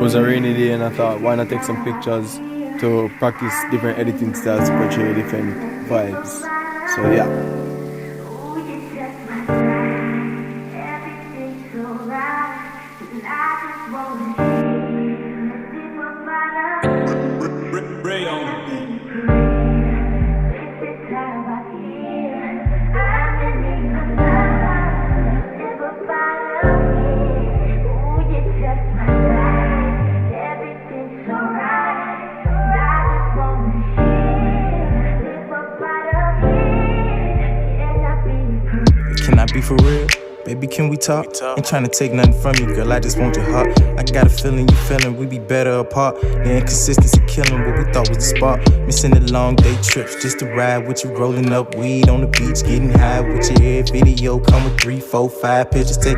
was a rainy day and I thought, why not take some pictures to practice different editing styles to portray different vibes. So yeah. Can I be for real? Baby, can we talk? Ain't tryna take nothing from you, girl, I just want your heart. I got a feeling you feeling we be better apart. The inconsistency killing what we thought was the spark. Missing the long day trips just to ride with you, rolling up weed on the beach, getting high with your head. Video come with 3, 4, 5 pictures. Take